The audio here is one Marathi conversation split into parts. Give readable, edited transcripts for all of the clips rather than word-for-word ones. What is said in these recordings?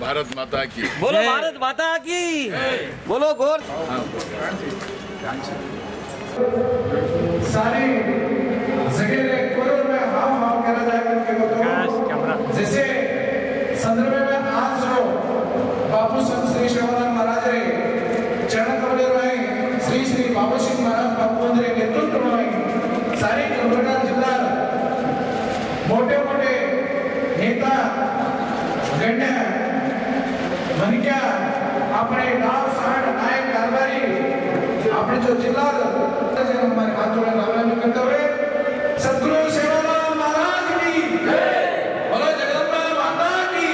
भारत माता की बोलो, भारत माता की बोलो। घोर सारी जगह कोरोना में हाव करा जाएगा जैसे संदर्भ में आज जो बापू संत श्री शिवानंद महाराज रे चरण कमले में श्री श्री बाबू सिंह महाराज बापू रे नेतृत्व में सारे गुलबर्गा जिल्हा मोठे मोठे नेता गण्य मनक्या अपने गांव साठ नायक कारभारी अपने जो जिला हमारे हाथ जोड़े नाम करते हुए सद्गुरु सेवालाल महाराज की बोलो, जगदम्बा माता की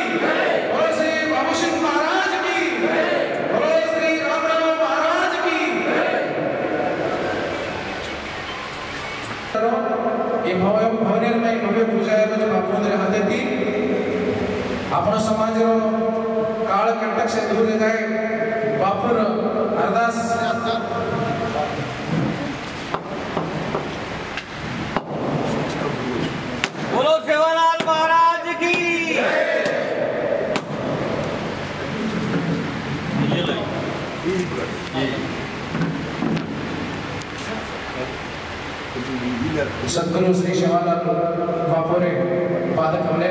बोलो, श्री बाबू सिंह महाराज की बोलो, श्री रामराव महाराज की। ये भवनेर में भव्य पूजा है जो बापू ने हाथे थी अपना समाज रो काल कंटक से दूर रह जाए बापुर अरदास बोलो, सेवालाल महाराज की। सद्गुरु श्री शिवालाल बापू रे पाद कमले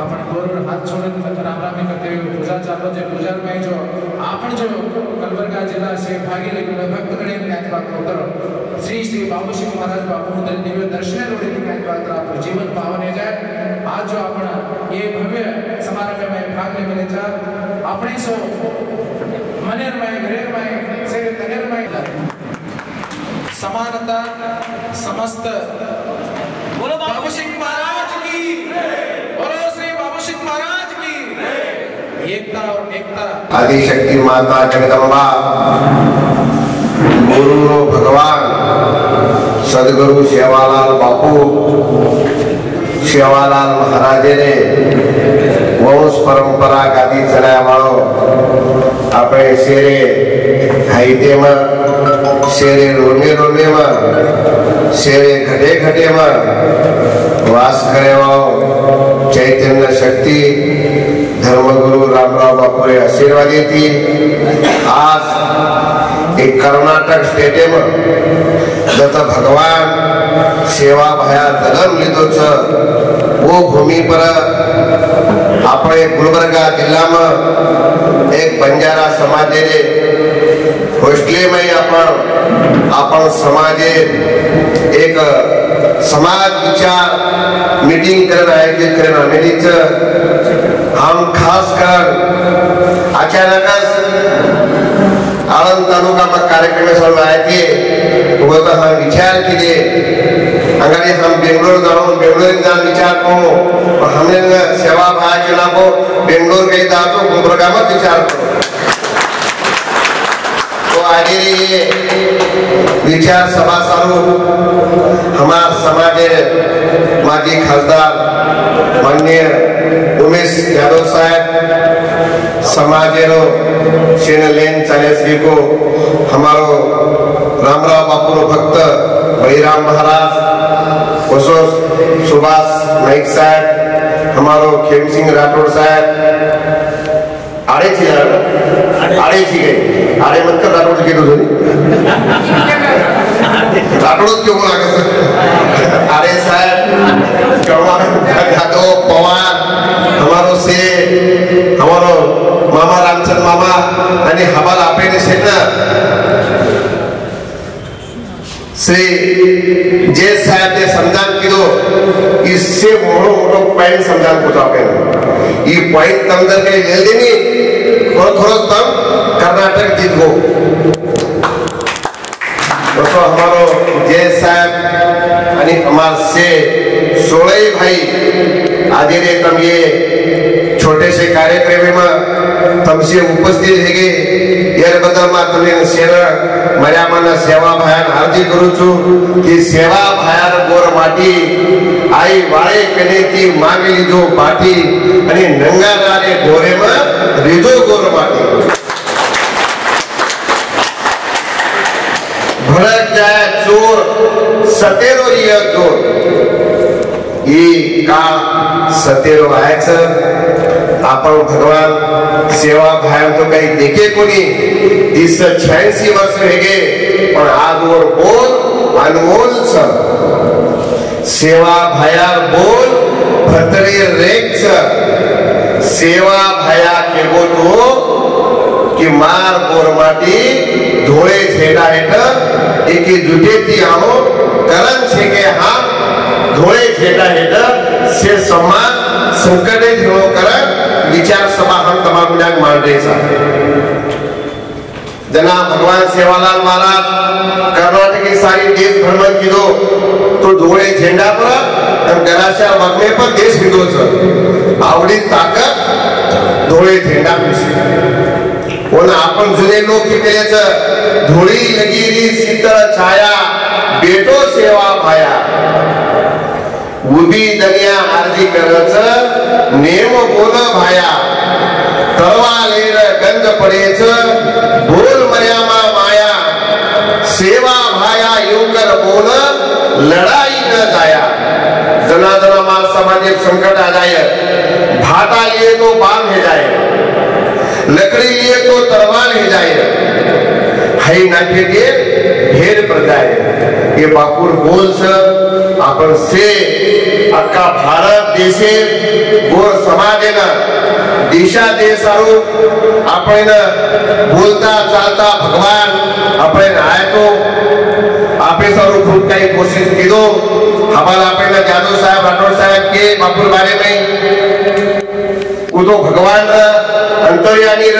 अपन गोर हाथ छोड़े राम राम करते हुए पूजा चालो जे पूजा में जो आपण जो गुलबर्गा जिला से भागी लेकिन भक्त गणे में बात उतर श्री श्री बाबू सिंह महाराज बापू ने दिव्य दर्शन रोड़े की बात आप जीवन पावन हो जाए। आज जो अपना ये भव्य समारोह में भाग ले मिले जा अपने सो मनेर में घरेर में से तनेर में समानता समस्त बोलो, बाबू सिंह महाराज की बोलो, श्री बाबू सिंह महाराज की एकता और एकता। आदिशक्ति माता जगदम्बा गुरु भगवान सदगुरु सेवालाल बापू सेवालाल महाराज ने वंश परंपरा गादी चलाया वालों अपने शेरे हाईते में शेरे रोने रोने में शेरे घटे घटे में वास करे वालों चैतन्य शक्ति धर्मगुरु रामराव बापू रे आशीर्वाद थी। आज एक कर्नाटक स्टेटे में जत भगवान सेवा भया जन्म लीधो छ वो भूमि पर अपने गुलबर्गा जिला में एक बंजारा समाज होस्टले में अपन समाजे एक समाज विचार मीटिंग करना आयोजित करना हम खास कर अचानक आनंद तालुका में कार्यक्रम चालू आए थे वो तो हम विचार किए अगर हम बेंगलोर जाओ बेंगलोर जान विचार को हमने सेवा भाई जिला को बेंगलोर गई था तो गुलबर्गा में विचार को तो आगे ये विचार सभा चालू हमार समाज माजी खासदार माननीय उमेश यादव साहब समाजेरो शेन लेन चालीसवी को हमारो रामराव बापू भक्त बलिराम महाराज उसो सुभाष नाइक साहब हमारो खेम सिंह राठौड़ साहब आड़े थी गई आड़े मत कर राठौड़ के तो राठौड़ क्यों बोला आड़े साहब यादव पवार हमारो से हमारो मामा रामचंद्र मामा आणि हमाल आपे सेना श्री जय साहब ने समझान कीधो इससे मोड़ो मोड़ो पॉइंट समझान को जाओगे ये पॉइंट तमदर के ले देनी और थोड़ा तम कर्नाटक जीत गो दोस्तों हमारो जय साहब आणि हमार से 16 भाई आज रे तम ये छोटे से कार्यक्रम में तमसे उपस्थित है यार बदल मा तुम्हें सेना मर्या मना सेवा भायान हार्दिक करू छु कि सेवा भायार गोर माटी आई वाळे कने ती मागे लीधो पाटी आणि नंगारारे गोरे में रीजो गोर माटी भड़क जाए चोर सतेरो रिया चोर ये का सतेरो आयचं आपण भगवान सेवा भाया तो कहीं देखे को नहीं 386 वर्ष हेगे पण आज और बोल अनमोल छ सेवा भायार बोल भतरे रेख छ सेवा भाया के बोलो कि मार बोरमाटी धोळे छेड़ा हेठ एकी जुटेती आओ करन छे के हाथ धोळे छेड़ा हेठ से समाज संकटे थेलो करन विचार सभा हम तमाम नाग मांडे सा जना भगवान सेवालाल महाराज कर्नाटक की सारी देश भ्रमण कीधो तो धोळे झेंडा पर और गराशा वगमे पर देश कीधो छ आवडी ताकद धोळे झेंडा और आपण जुने लोक कितेच धोळी लगीरी शीतळ छाया बेटो सेवा भाया उभी दनिया आरजी करच नेम बोल भाया तळवालेर गंज पडेच बोल मर्यामा माया सेवा भाया योकर बोल लड़ाई न जाया जना जना माल समाज संकट आ जाए भाटा लिए तो बाम है जाए लकड़ी लिए तो तरवार है जाए हाई नाके के ढेर पड़ जाए ये बापुर बोल से अपन से अक्का भारत देशे गोर समाज ना दिशा दे सारू अपन बोलता चालता भगवान अपन आए तो आपे सारू खूब कई कोशिश की दो हमारा अपन जादव साहब राठौर साहब के बापुर बारे में वो तो भगवान अंतर्यामी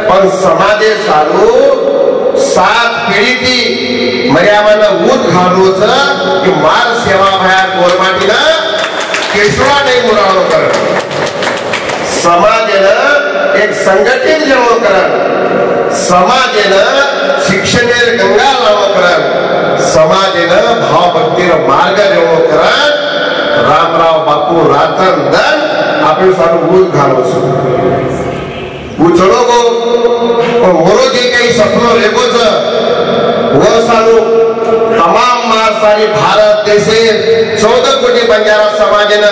पण समाजे सारू 7 पीढ़ी थी मर्यादा ऊत घालू कि मार सेवा भाया गोरमाटी ना केशवा नहीं मुराणो कर समाज एक संगठित जवळ करन समाज शिक्षणेर गंगा लावो करन समाज भाव भक्तीर मार्ग जवळ करन रामराव बापू रातन दन आपण सारू ऊत घालो छ उचलो गो और मोरो जे कई सपनो लेगो छ वो सारू तमाम मार सारी भारत देशे 14 कोटी बंजारा समाजन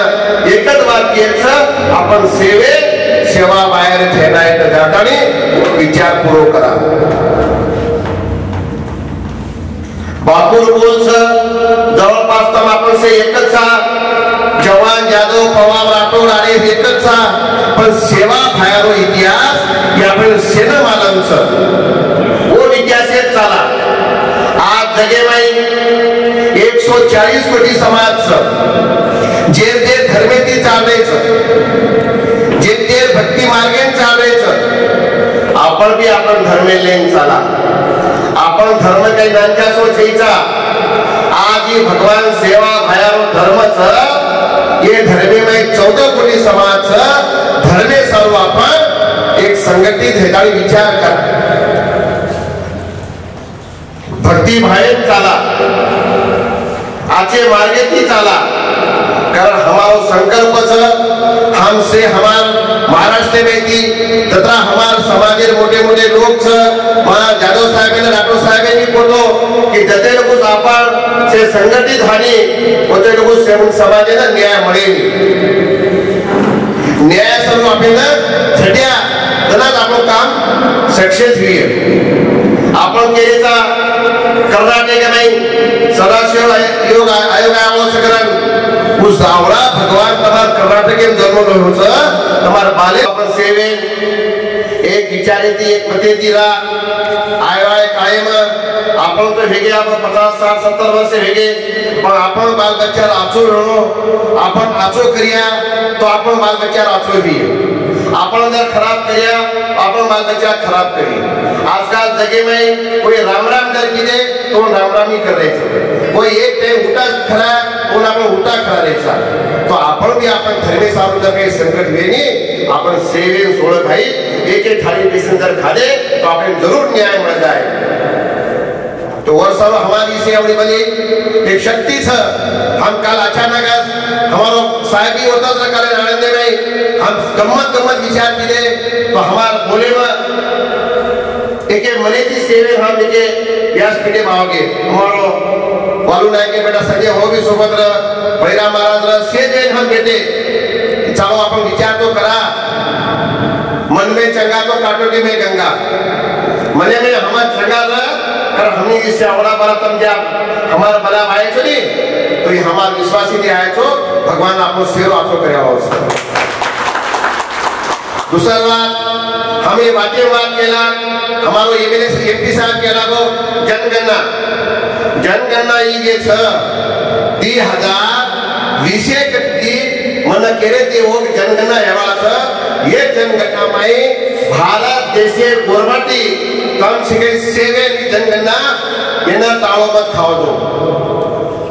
एकच वाक्य छ आपण सेवे सेवा बाहेर ठेनाय तर जातानी विचार पूरो करा बापूर बोल छ जवळपास तम आपण से एकच छ जवान जादव पवार राठोड आणि एकच छ पण सेवा भायारो इतिहास या आपण सेन मालम छ वो इतिहास चाला आज जगे में 140 कोटी समाज छ जे जे धर्मेती चालले छ जे जे भक्ती मार्गे चालले छ आपण भी आपण धर्मे लेन चाला आपण धर्म काही नानका सो छईचा आज ही भगवान सेवा भायारो धर्म छ ये धर्मे में 14 कोटी समाज छ धर्मे सर्व आपण एक संगठित हेताळी विचार कर भक्ति भायन चाला आचे मार्गे ती चाला कारण हमारो संकल्प छ हमसे हमार महाराष्ट्र में की तथा हमार समाजेर मोटे मोटे लोग छ मां जादव साहेब ने राठौर साहेब ने बोलो कि जते लोग आपण से संगठित हानी ओते लोग से समाजेना न्याय મળेनी न्याय सर्व आपने झटिया जनात आपलं काम सक्सेस होईल आपण केलेचा कर्नाटक में सदाशिव योग आयोग आवश्यकरण उस आवड़ा भगवान तमार कर्नाटक में जन्म लो छ तमार बाले अपन सेवे एक विचारे थी एक मते थी रा आयो आय कायम आपण तो हेगे आप 50 60 70 वर्ष हेगे पण आपण बाल बच्चा आचो रहो आपण आचो करिया तो आपण बाल बच्चा आचो भी आपण जर खराब करिया आपण बाल बच्चा खराब करी आजकल जगे में कोई राम राम कर कीदे तो राम राम ही कर रहे छ कोई एक टाइम उठा खरा तो आपण उठा खरा रेचा तो आपण भी आपण धर्मे सारू जगे संकट वेनी आपण सेवे सोळ भाई एक एक थाली पैसेंजर खादे तो आपण जरूर न्याय मिल जाए तो वर्षा हमारी से अपनी बनी एक शक्ति छ हम कल अचानक हमारो साहबी होता था कल आनंद में हम गम्मत विचार किए तो हमार बोले में एक मने की सेवे हम लेके व्यास पीठे माओगे हमारो वालू नायक के बेटा संजय हो भी सुभद्र भैरा महाराज से जैन हम बेटे चलो अपन विचार तो करा मन में चंगा तो काटोटी में गंगा मने में हम चंगा न कर हमने इससे आवड़ा बड़ा तम क्या हमारा बड़ा आए चो नहीं तो ये हमारा विश्वासी नहीं आए तो भगवान आपको सेवा आपको करे आओ। दूसरा बात हम ये बातें केला हमारो एमपी साहब केला को जनगणना ये 2020 कट्टी मन केरे ते वो जनगणना हेवा ये जनगणना में भारत देशे गोरमाटी कम से सेवे जनगणना येना ताळो मत खाओ दो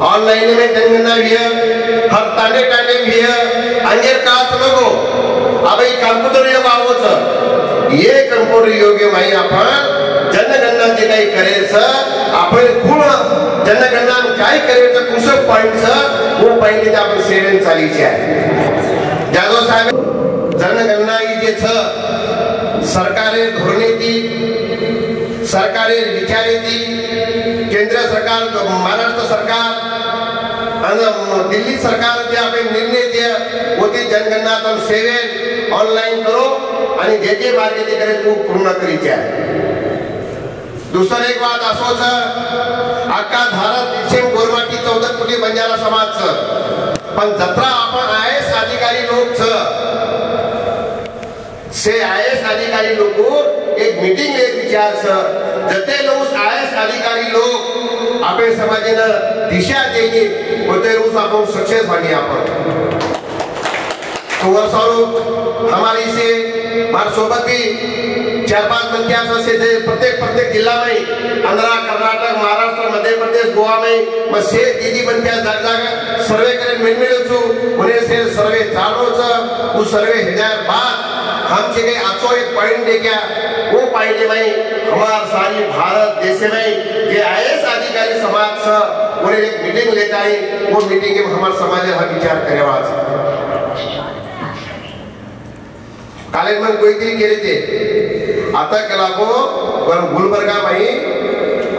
ऑनलाइन में जनगणना भी हर ताने भी अंगेर का लगो अब कंप्यूटर युग आवच ये कंप्यूटर युग में आपण जनगणना जे काही करेल आपण पूर्ण जनगणना काय करेल तर कुशल पॉइंट वो पॉइंट आपण सेवन चालीचे आहे जादव साहेब जनगणना ही जे सरकारे धोरणे ती सरकारे विचारे ती केंद्र सरकार महाराष्ट्र सरकार आणि दिल्ली सरकार जे आपण निर्णय दिया होती जनगणना आपण सेवन ऑनलाइन करो आणि जे जे मार्ग ते करे तो पूर्ण करीचे आहे। दुसरं एक बात असोच अख्खा भारत देशे गोरमाटी 14 कोटी बंजारा समाज पण जत्रा आपण आयएस अधिकारी लोक से आयएस अधिकारी लोक एक मीटिंग ले विचार जते लोग आयएस अधिकारी लोग आपले समाजेने दिशा देंगे होते रोज आपण सक्सेस बनी आपण तो वर्षों हमारी से हमारे सोबत भी 4-5 मंत्री से प्रत्येक जिला में आंध्र कर्नाटक महाराष्ट्र मध्य प्रदेश गोवा में मैं से दीदी बनते जाग सर्वे करें मिल छु उन्हें से सर्वे चालू उस सर्वे हजार बाद हम जगह आचो एक पॉइंट दे क्या वो पॉइंट में हमारा सारी भारत देश में ये आईएएस अधिकारी समाज उन्हें एक मीटिंग लेता है वो मीटिंग में हमारे समाज हम विचार करे काले मन कोई तरी केले ते आता केला को गुलबर्गा में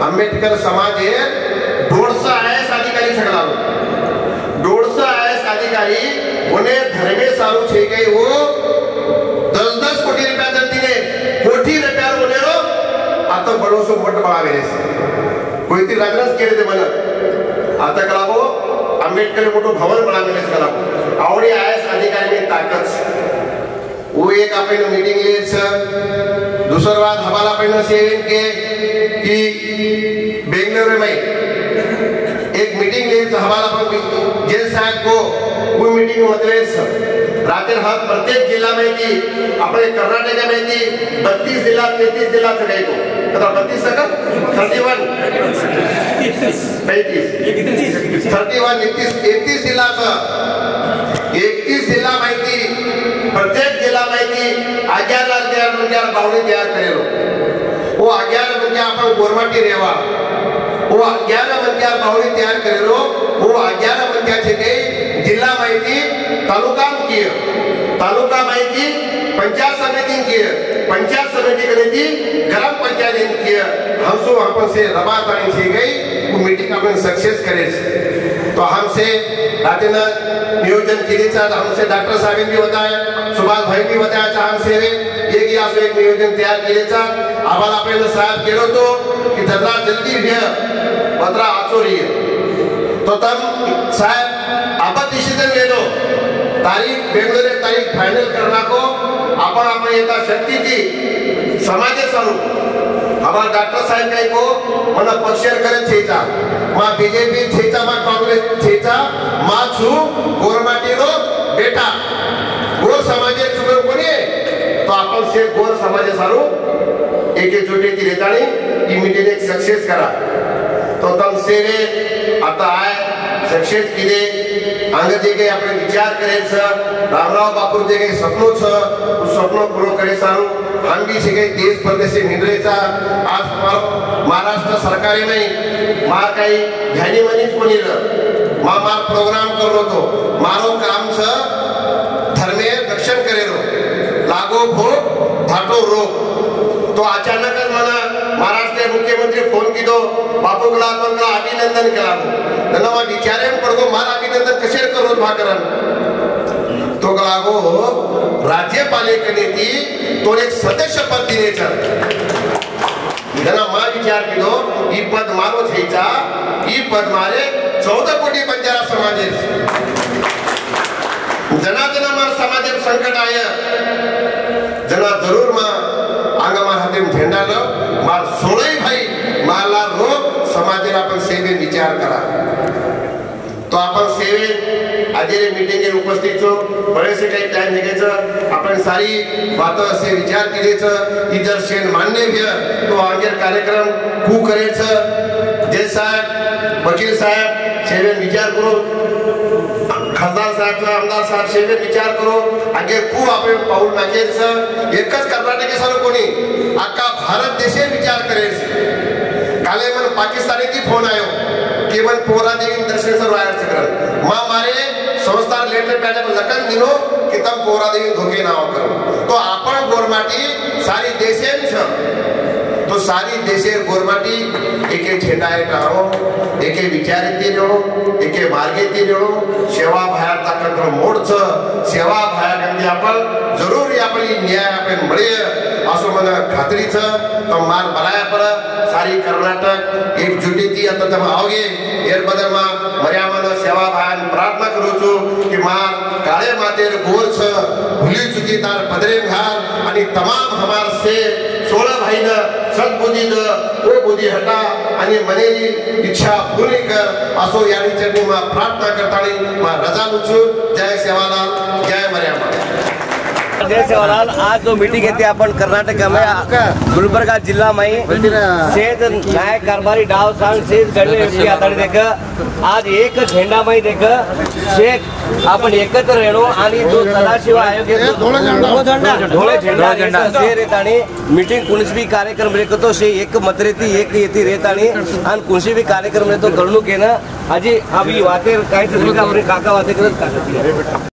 अंबेडकर समाज है 150 आईएएस अधिकारी सगला 150 आईएएस अधिकारी उन्हें धर्मे सारू छे गई वो 10-10 कोटी रुपया दंती ने कोटी रुपया होने रो आता बड़ो सो मोट बड़ा मेरे से कोई तरी राजनाथ केले ते मन आता केला को अंबेडकर मोटो भवन बना मेरे से केला आवड़ी आईएएस अधिकारी में ताकत वो एक अपन मीटिंग ले दूसरा बात हमारा अपन सेवन के कि बेंगलुरु में एक मीटिंग ले हमारा अपन जेल साहब को वो मीटिंग मतलब रात हम प्रत्येक जिला में की अपने कर्नाटक में की 32 जिला 33 जिला से गए को मतलब 32 तक 31 35 31 31 जिला से 31 जिला माहिती प्रत्येक जिला माहिती 11,000 बावली तयार करेलो वो 11 म्हणजे आपण गोरमाटी रेवा वो 11 म्हणजे बावली तयार करेलो वो 11 म्हणजे के जिल्हा माहिती तालुका माहिती पंचायत समिति की पंचायत समिति करेगी ग्राम पंचायत की हमसो अपन से रबात आनी थी गई वो मीटिंग अपन सक्सेस करे तो हमसे रातेना नियोजन के लिए हमसे डॉक्टर साहब भी बताया सुभाष भाई भी बताया हमसे एक या एक नियोजन तैयार केले आम्हाला आपण साहेब केलो तो कि जरा जल्दी है पत्रा आचोरी तो तब साहब आप डिसीजन ले लो तारीख बेंगलोर तारीख फाइनल करना को आपण येता शक्ती की समाज स्वरूप हमारा डॉक्टर साहब काही को मला पक्षर करे छेचा मा बीजेपी छेचा मा कांग्रेस छेचा मा छु गोरमाटी रो बेटा गोर समाज चुकर कोणी तो आपण से गोर समाज सारू एकजुटी ती रेताणी की मीटिंग एक सक्सेस करा तो तम सेवे आता आय सक्सेस किदे अंग जे के आपण विचार करेल रामराव बापू जे के सपनो छ उस सपनो पूरा करे सारू हम भी से देश प्रदेश से मिलरेचा आज महाराष्ट्र सरकारी में मा काही ध्यानी मनीच कोणी मा प्रोग्राम करो तो मारो काम छ धर्मे रक्षण करेलो लागो भोग धाटो रोग तो अचानक मला महाराष्ट्र मुख्यमंत्री फोन कीधो बापू गुलाबला अभिनंदन केला नवा विचारे पडगो मारा अभिनंदन कशे करू भाकरन तो लागो राज्यपालिकेने ती तो एक सदस्य पद दिनेचा मा विचार केलो ई पद मारो छेचा ई पद मारे 14 कोटी बंजारा समाज जना मार समाज संकट आय जना जरूर मा आंगमा हाते झेंडा लो मार सोळई भाई माला रोग समाज आपण सेवे विचार करा तो आपण सेवे आज मीटिंग उपस्थित छो बरेचसे काही टाइम निघायचं आपण सारी बात असे विचार केलेचं इतर शेन मान्य घ्या तो आगेर कार्यक्रम खूप करायचं जे साहेब वकील साहेब सेवे विचार करो खासदार साहेब आमदार साहेब सेवे विचार करो आगे खूप आपण पाऊल मागायचं एकच कर्नाटकी सालो कोणी अख्खा भारत देशे विचार करायचं काले मन पाकिस्तानी ती फोन आयो केवल पोरा देवी दर्शन सर वायर चक्र मां मारे संस्था लेटर पैदा लखन दिनो कि तम पोरा देवी धोखे ना करो तो आपण गोरमाटी सारी देशे छ तो सारी देशे गोरमाटी एके झेंडा टाळो एके विचार येते जोडो एके मार्ग येते जोडो सेवा भाया ताकंत्र मोडच सेवा भाया गंदी आपण जरूर आपली न्याय आपण मिळे असो मन खात्रीच तो मार बलाया पर सारी कर्नाटक एकजुटीती आता तम आवगे एर बदलमा मर्यामन सेवा भान प्रार्थना करू छु कि मार काळे मातेर गोर छ भूली चुकी तार पदरे घाल आणि तमाम हमार से 16 भाई न सद्बुद्धी द ओ बुद्धी हटा आणि मनेली इच्छा पूरी कर असो यानी चरणी मा प्रार्थना करतानी मा रजा लुचू जय सेवालाल जय मर्यामा जय सेवालाल आज जो मीटिंग येते आपण कर्नाटक में गुलबर्गा जिला में सेठ नायक कारभारी डाव सांग सेठ गणले व्यक्ती आताडे देख आज एक झेंडा में देख शेख आपण एकत्र रेणो आणि जो सदाशिव आयोग ढोळे झेंडा से रेतानी मीटिंग कुणीच भी कार्यक्रम रेकतो से एक मत रेती एक येती रेतानी आणि कुणीच भी कार्यक्रम रेतो करणू केना आजी अभी वाते काय तरी काका वाते करत काका